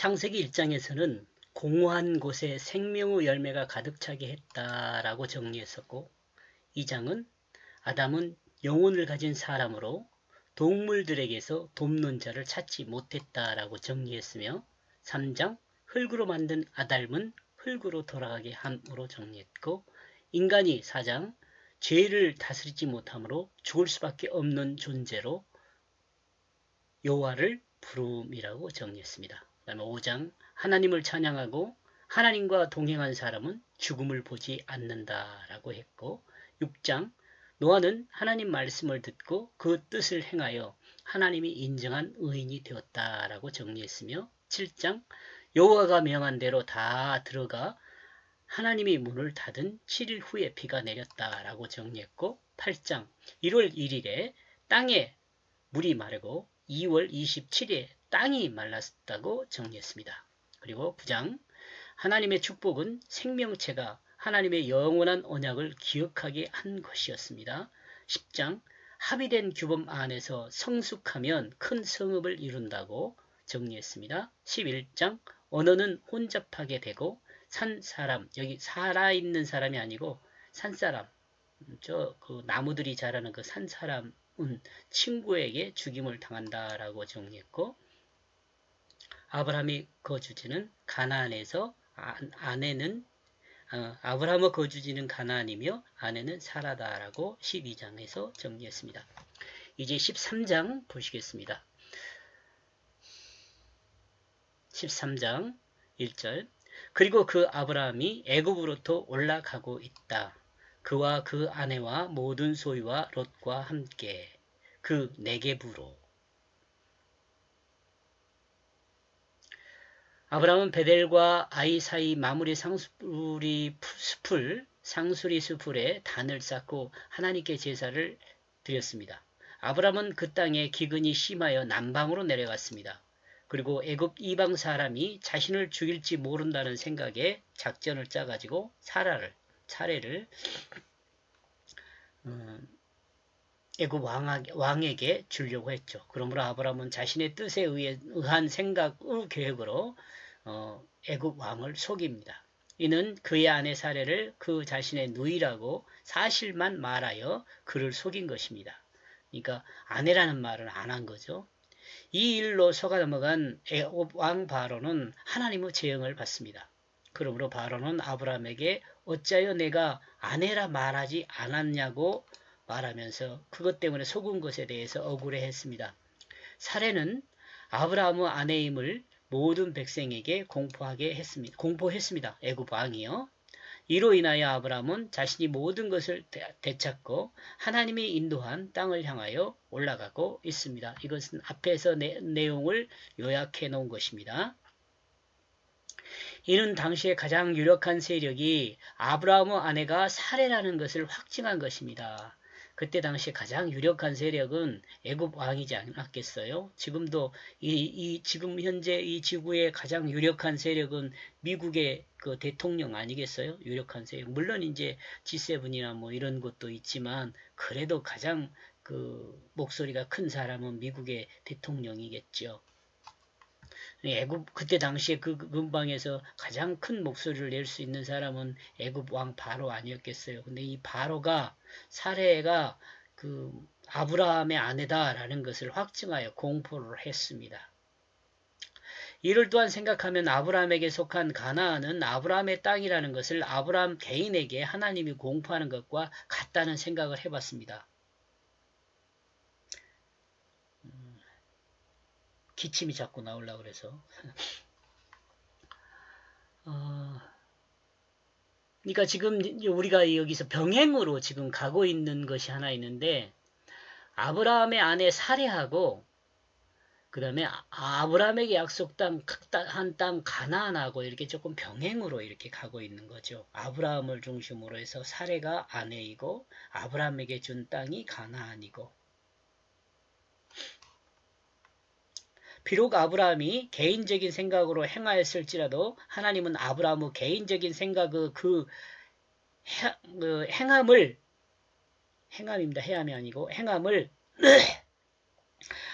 창세기 1장에서는 공허한 곳에 생명의 열매가 가득 차게 했다라고 정리했었고, 2장은 아담은 영혼을 가진 사람으로 동물들에게서 돕는 자를 찾지 못했다라고 정리했으며, 3장 흙으로 만든 아담은 흙으로 돌아가게 함으로 정리했고, 인간이 4장 죄를 다스리지 못함으로 죽을 수밖에 없는 존재로 여호와를 부름이라고 정리했습니다. 그 다음에 5장 하나님을 찬양하고 하나님과 동행한 사람은 죽음을 보지 않는다라고 했고, 6장 노아는 하나님 말씀을 듣고 그 뜻을 행하여 하나님이 인정한 의인이 되었다라고 정리했으며, 7장 여호와가 명한 대로 다 들어가 하나님이 문을 닫은 7일 후에 비가 내렸다라고 정리했고, 8장 1월 1일에 땅에 물이 마르고 2월 27일에 땅이 말랐다고 정리했습니다. 그리고 9장 하나님의 축복은 생명체가 하나님의 영원한 언약을 기억하게 한 것이었습니다. 10장 합의된 규범 안에서 성숙하면 큰 성읍을 이룬다고 정리했습니다. 11장 언어는 혼잡하게 되고 산 사람, 여기 살아있는 사람이 아니고 산 사람, 그 나무들이 자라는 그 산 사람은 친구에게 죽임을 당한다라고 정리했고, 아브라함이 거주지는 가나안에서 아내는 아브라함의 거주지는 가나안이며 아내는 사라다라고 12장에서 정리했습니다. 이제 13장 보시겠습니다. 13장 1절 그리고 그 아브라함이 애굽으로부터 올라가고 있다. 그와 그 아내와 모든 소유와 롯과 함께 그 네겝으로. 아브라함은 베델과 아이 사이 마무리 상수리 숲을에 단을 쌓고 하나님께 제사를 드렸습니다. 아브라함은 그 땅에 기근이 심하여 남방으로 내려갔습니다. 그리고 애굽 이방 사람이 자신을 죽일지 모른다는 생각에 작전을 짜가지고 차례를 애굽 왕에게 주려고 했죠. 그러므로 아브라함은 자신의 뜻에 의한 생각의 계획으로 애굽 왕을 속입니다. 이는 그의 아내 사례를 그 자신의 누이라고 사실만 말하여 그를 속인 것입니다. 그러니까 아내라는 말은 안 한 거죠. 이 일로 속아 넘어간 애굽 왕 바로는 하나님의 재앙을 받습니다. 그러므로 바로는 아브라함에게 어찌하여 내가 아내라 말하지 않았냐고 말하면서 그것 때문에 속은 것에 대해서 억울해했습니다. 사례는 아브라함의 아내임을 모든 백성에게 공포했습니다. 애굽 왕이요. 이로 인하여 아브라함은 자신이 모든 것을 되찾고 하나님이 인도한 땅을 향하여 올라가고 있습니다. 이것은 앞에서 내용을 요약해 놓은 것입니다. 이는 당시에 가장 유력한 세력이 아브라함의 아내가 사례라는 것을 확증한 것입니다. 그때 당시 가장 유력한 세력은 애굽 왕이지 않았겠어요? 지금도 지금 현재 이 지구의 가장 유력한 세력은 미국의 그 대통령 아니겠어요? 유력한 세력. 물론 이제 G7이나 뭐 이런 것도 있지만 그래도 가장 그 목소리가 큰 사람은 미국의 대통령이겠죠. 애굽 그때 당시에 그 근방에서 가장 큰 목소리를 낼 수 있는 사람은 애굽 왕 바로 아니었겠어요. 근데 이 바로가 사례가 그 아브라함의 아내다라는 것을 확증하여 공포를 했습니다. 이를 또한 생각하면 아브라함에게 속한 가나안은 아브라함의 땅이라는 것을 아브라함 개인에게 하나님이 공포하는 것과 같다는 생각을 해봤습니다. 기침이 자꾸 나오려고 그래서 그러니까 지금 우리가 여기서 병행으로 지금 가고 있는 것이 하나 있는데 아브라함의 아내 사례하고 그 다음에 아브라함에게 약속한 한 땅 가나안하고 이렇게 조금 병행으로 이렇게 가고 있는 거죠. 아브라함을 중심으로 해서 사례가 아내이고 아브라함에게 준 땅이 가나안이고, 비록 아브라함이 개인적인 생각으로 행하였을지라도 하나님은 아브라함의 개인적인 생각의 그 행함을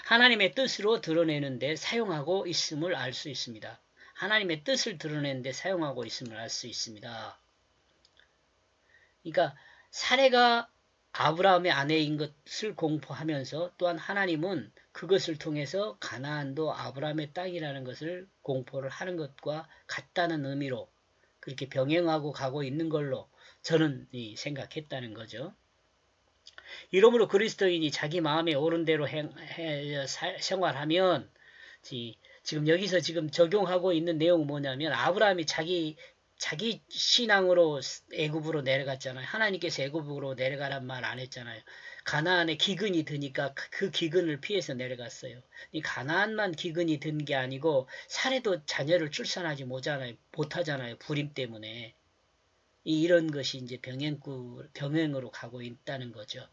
하나님의 뜻으로 드러내는 데 사용하고 있음을 알 수 있습니다. 하나님의 뜻을 드러내는데 사용하고 있음을 알 수 있습니다. 그러니까 사례가 아브라함의 아내인 것을 공포하면서 또한 하나님은 그것을 통해서 가나안도 아브라함의 땅이라는 것을 공포를 하는 것과 같다는 의미로 그렇게 병행하고 가고 있는 걸로 저는 생각했다는 거죠. 이러므로 그리스도인이 자기 마음에 옳은 대로 생활하면 지금 여기서 지금 적용하고 있는 내용은 뭐냐면 아브라함이 자기 신앙으로 애굽으로 내려갔잖아요. 하나님께서 애굽으로 내려가란 말 안 했잖아요. 가나안에 기근이 드니까 그 기근을 피해서 내려갔어요. 이 가나안만 기근이 든 게 아니고 사례도 자녀를 출산하지 못하잖아요. 불임 때문에. 이런 것이 이제 병행으로 가고 있다는 거죠.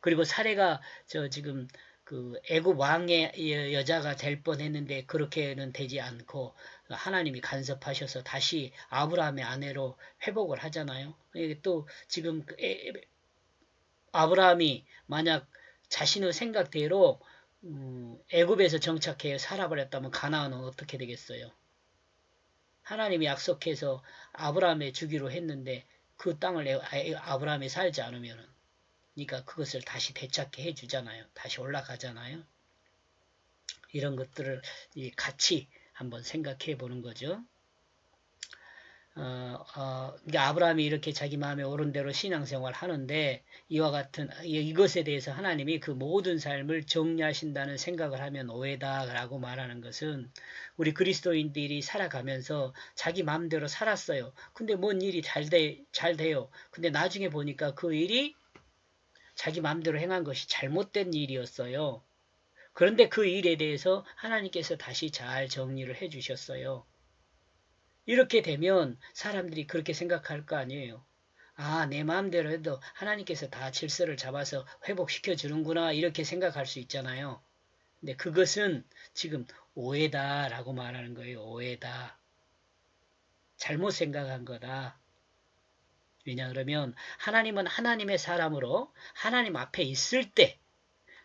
그리고 사례가 지금 그 애굽 왕의 여자가 될 뻔했는데 그렇게는 되지 않고 하나님이 간섭하셔서 다시 아브라함의 아내로 회복을 하잖아요. 또 지금 아브라함이 만약 자신의 생각대로 애굽에서 정착해 살아버렸다면 가나안은 어떻게 되겠어요? 하나님이 약속해서 아브라함에 주기로 했는데 그 땅을 아브라함이 살지 않으면 그러니까 그것을 다시 되찾게 해주잖아요. 다시 올라가잖아요. 이런 것들을 같이 한번 생각해 보는 거죠. 그러니까 아브라함이 이렇게 자기 마음에 옳은 대로 신앙생활 하는데 이와 같은 이것에 대해서 하나님이 그 모든 삶을 정리하신다는 생각을 하면 오해다라고 말하는 것은 우리 그리스도인들이 살아가면서 자기 마음대로 살았어요. 근데 뭔 일이 잘 돼요. 근데 나중에 보니까 그 일이 자기 마음대로 행한 것이 잘못된 일이었어요. 그런데 그 일에 대해서 하나님께서 다시 잘 정리를 해 주셨어요. 이렇게 되면 사람들이 그렇게 생각할 거 아니에요. 아, 내 마음대로 해도 하나님께서 다 질서를 잡아서 회복시켜 주는구나 이렇게 생각할 수 있잖아요. 근데 그것은 지금 오해다라고 말하는 거예요. 오해다. 잘못 생각한 거다. 왜냐 그러면 하나님은 하나님의 사람으로 하나님 앞에 있을 때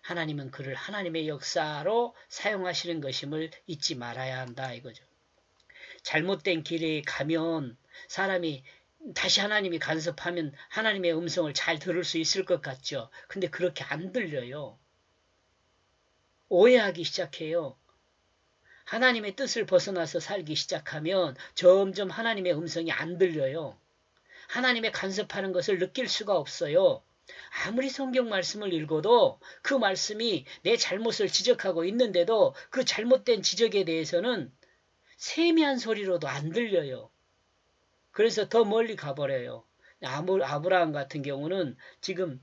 하나님은 그를 하나님의 역사로 사용하시는 것임을 잊지 말아야 한다 이거죠. 잘못된 길에 가면 사람이 다시 하나님이 간섭하면 하나님의 음성을 잘 들을 수 있을 것 같죠. 근데 그렇게 안 들려요. 오해하기 시작해요. 하나님의 뜻을 벗어나서 살기 시작하면 점점 하나님의 음성이 안 들려요. 하나님의 간섭하는 것을 느낄 수가 없어요. 아무리 성경 말씀을 읽어도 그 말씀이 내 잘못을 지적하고 있는데도 그 잘못된 지적에 대해서는 세미한 소리로도 안 들려요. 그래서 더 멀리 가버려요. 아브라함 같은 경우는 지금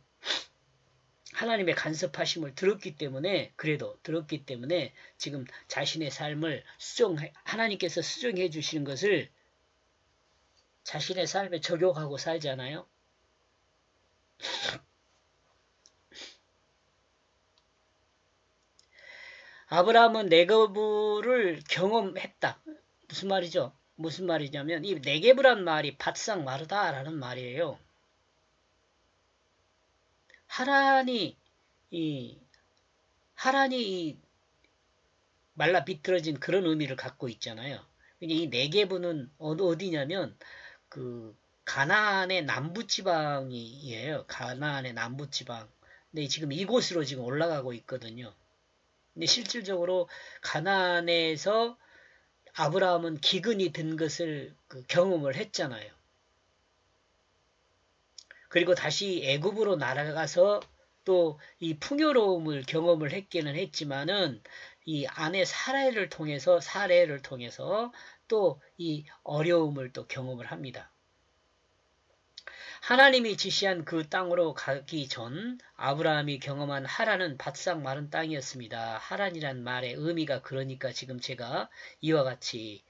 하나님의 간섭하심을 들었기 때문에 지금 자신의 삶을 하나님께서 수정해 주시는 것을 자신의 삶에 적용하고 살잖아요. 아브라함은 네게브를 경험했다. 무슨 말이죠? 무슨 말이냐면 이 네게브란 말이 바싹 마르다라는 말이에요. 하란이 말라 비틀어진 그런 의미를 갖고 있잖아요. 이 네게브는 어디냐면 그 가나안의 남부 지방이에요. 가나안의 남부 지방. 근데 지금 이곳으로 지금 올라가고 있거든요. 근데 실질적으로 가나안에서 아브라함은 기근이 든 것을 경험을 했잖아요. 그리고 다시 애굽으로 날아가서 또 이 풍요로움을 경험을 했기는 했지만은 이 아내 사례를 통해서 또 이 어려움을 또 경험을 합니다. 하나님이 지시한 그 땅으로 가기 전 아브라함이 경험한 하란은 바싹 마른 땅이었습니다. 하란이란 말의 의미가 그러니까 지금 제가 이와 같이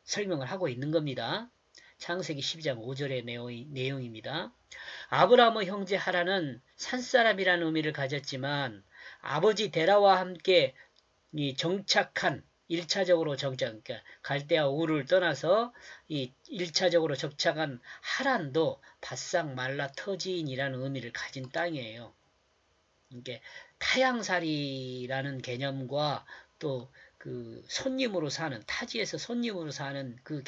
설명을 하고 있는 겁니다. 창세기 12장 5절의 내용입니다. 아브라함의 형제 하란은 산사람이라는 의미를 가졌지만 아버지 데라와 함께 정착한 1차적으로 그러니까 갈대아 우를 떠나서 이 1차적으로 정착한 하란도 바싹 말라 터진이라는 의미를 가진 땅이에요. 이게 타양살이라는 개념과 또 그 손님으로 사는, 타지에서 손님으로 사는 그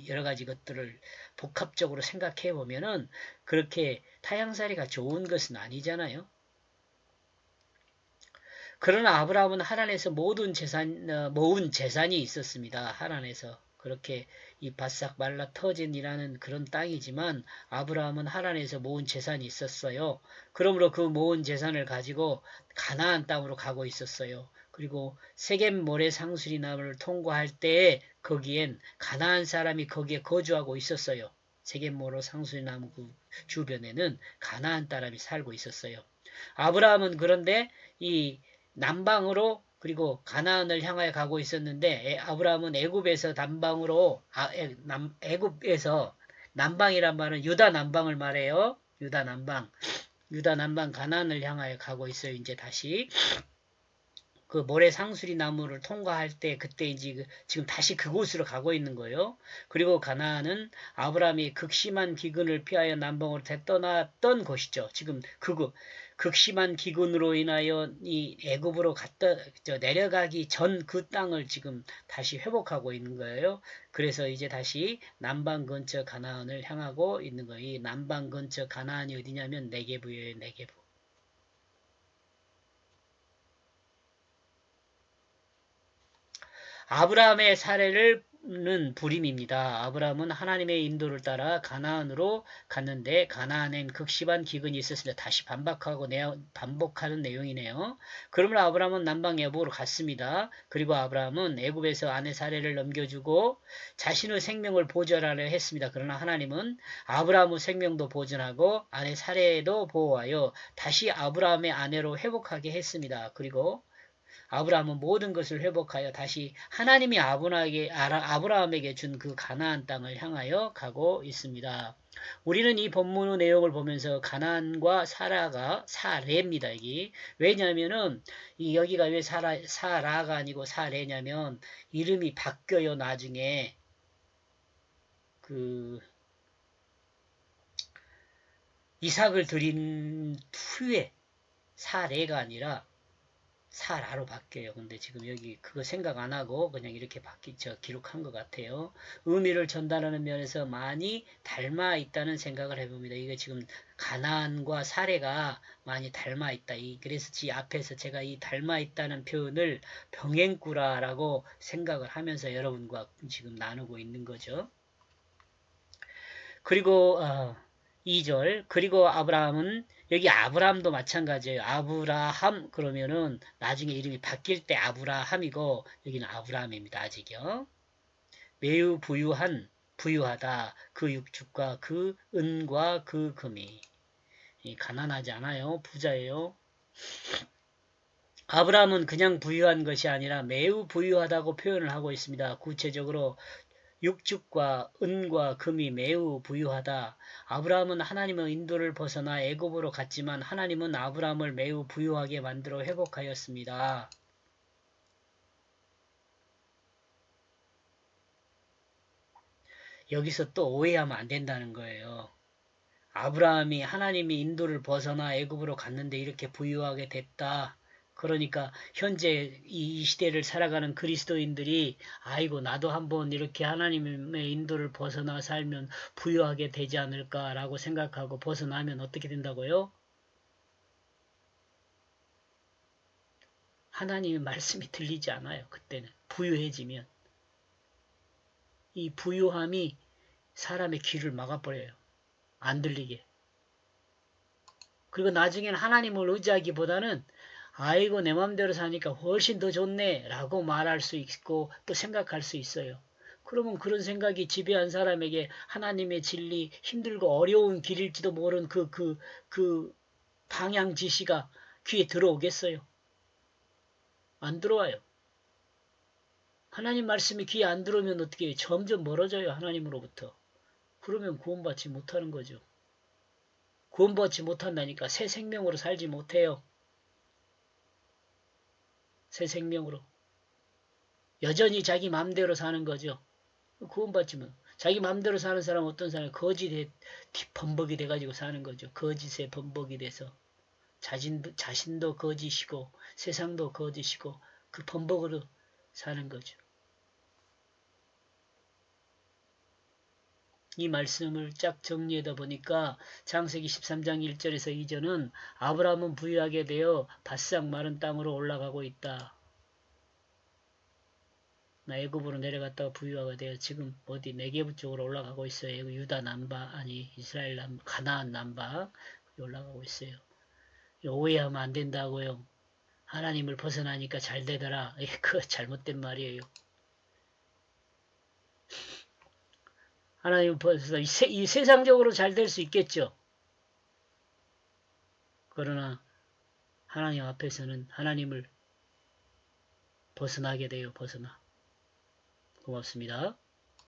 여러 가지 것들을 복합적으로 생각해 보면은 그렇게 타향살이가 좋은 것은 아니잖아요. 그러나 아브라함은 하란에서 모은 재산이 있었습니다. 하란에서. 그렇게 이 바싹 말라 터진이라는 그런 땅이지만 아브라함은 하란에서 모은 재산이 있었어요. 그러므로 그 모은 재산을 가지고 가나안 땅으로 가고 있었어요. 그리고 세겜 모래 상수리 나무를 통과할 때에 거기엔 가나안 사람이 거기에 거주하고 있었어요. 세겜 모래 상수리 나무 그 주변에는 가나안 사람이 살고 있었어요. 아브라함은 그런데 이 남방으로 그리고 가나안을 향하여 가고 있었는데 아브라함은 애굽에서 남방으로 애굽에서 남방이란 말은 유다 남방을 말해요. 유다 남방 가나안을 향하여 가고 있어요. 이제 다시 그 모래 상수리 나무를 통과할 때 그때 이제 지금 다시 그곳으로 가고 있는 거예요. 그리고 가나안은 아브라함이 극심한 기근을 피하여 남방으로 떠났던 곳이죠. 지금 극심한 기근으로 인하여 이 애굽으로 내려가기 전 그 땅을 지금 다시 회복하고 있는 거예요. 그래서 이제 다시 남방 근처 가나안을 향하고 있는 거예요. 이 남방 근처 가나안이 어디냐면 네게브예요. 네게브. 아브라함의 사례는 불임입니다. 아브라함은 하나님의 인도를 따라 가나안으로 갔는데 가나안엔 극심한 기근이 있었습니다. 다시 반복하는 내용이네요. 그러므로 아브라함은 남방 애굽으로 갔습니다. 그리고 아브라함은 애굽에서 아내 사례를 넘겨주고 자신의 생명을 보존하려 했습니다. 그러나 하나님은 아브라함의 생명도 보존하고 아내 사례도 보호하여 다시 아브라함의 아내로 회복하게 했습니다. 그리고 아브라함은 모든 것을 회복하여 다시 하나님이 아브라함에게 준 그 가나안 땅을 향하여 가고 있습니다. 우리는 이 본문의 내용을 보면서 가나안과 사레입니다. 여기. 왜냐하면은 여기가 왜 사라가 아니고 사레냐면 이름이 바뀌어요. 나중에 그 이삭을 드린 후에 사레가 아니라 사라로 바뀌어요. 근데 지금 여기 그거 생각 안 하고 그냥 이렇게 기록한 것 같아요. 의미를 전달하는 면에서 많이 닮아 있다는 생각을 해봅니다. 이게 지금 가나안과 사례가 많이 닮아 있다. 그래서 앞에서 제가 이 닮아 있다는 표현을 병행구라라고 생각을 하면서 여러분과 지금 나누고 있는 거죠. 그리고 2절 그리고 아브라함은 여기 아브라함도 마찬가지예요. 아브라함 그러면은 나중에 이름이 바뀔 때 아브라함이고 여기는 아브라함입니다. 아직요. 매우 부유하다. 그 육축과 그 은과 그 금이 가난하지 않아요. 부자예요. 아브라함은 그냥 부유한 것이 아니라 매우 부유하다고 표현을 하고 있습니다. 구체적으로 육축과 은과 금이 매우 부유하다. 아브라함은 하나님의 인도를 벗어나 애굽으로 갔지만 하나님은 아브라함을 매우 부유하게 만들어 회복하였습니다. 여기서 또 오해하면 안 된다는 거예요. 아브라함이 하나님이 인도를 벗어나 애굽으로 갔는데 이렇게 부유하게 됐다. 그러니까 현재 이 시대를 살아가는 그리스도인들이 아이고 나도 한번 이렇게 하나님의 인도를 벗어나 살면 부유하게 되지 않을까라고 생각하고 벗어나면 어떻게 된다고요? 하나님의 말씀이 들리지 않아요. 그때는 부유해지면 이 부유함이 사람의 귀를 막아버려요. 안 들리게. 그리고 나중에는 하나님을 의지하기보다는 아이고 내 맘대로 사니까 훨씬 더 좋네 라고 말할 수 있고 또 생각할 수 있어요. 그러면 그런 생각이 지배한 사람에게 하나님의 진리 힘들고 어려운 길일지도 모르는 그 방향 지시가 귀에 들어오겠어요? 안 들어와요. 하나님 말씀이 귀에 안 들어오면 어떻게 해요? 점점 멀어져요. 하나님으로부터. 그러면 구원받지 못하는 거죠. 구원받지 못한다니까 새 생명으로 살지 못해요. 새 생명으로. 여전히 자기 맘대로 사는 거죠. 구원받지만 자기 맘대로 사는 사람은 어떤 사람이 범벅이 돼가지고 사는 거죠. 거짓에 범벅이 돼서 자신도 거짓이고 세상도 거짓이고 그 범벅으로 사는 거죠. 이 말씀을 쫙 정리하다 보니까 창세기 13장 1절에서 2절은 아브라함은 부유하게 되어 바싹 마른 땅으로 올라가고 있다. 애굽으로 내려갔다가 부유하게 되어 지금 어디 네게부 쪽으로 올라가고 있어요. 유다 남바 아니 이스라엘 가나안 남바 올라가고 있어요. 오해하면 안 된다고요. 하나님을 벗어나니까 잘 되더라. 그거 잘못된 말이에요. 하나님을 벗어서 이 세상적으로 잘 될 수 있겠죠. 그러나 하나님 앞에서는 하나님을 벗어나게 돼요. 벗어나. 고맙습니다.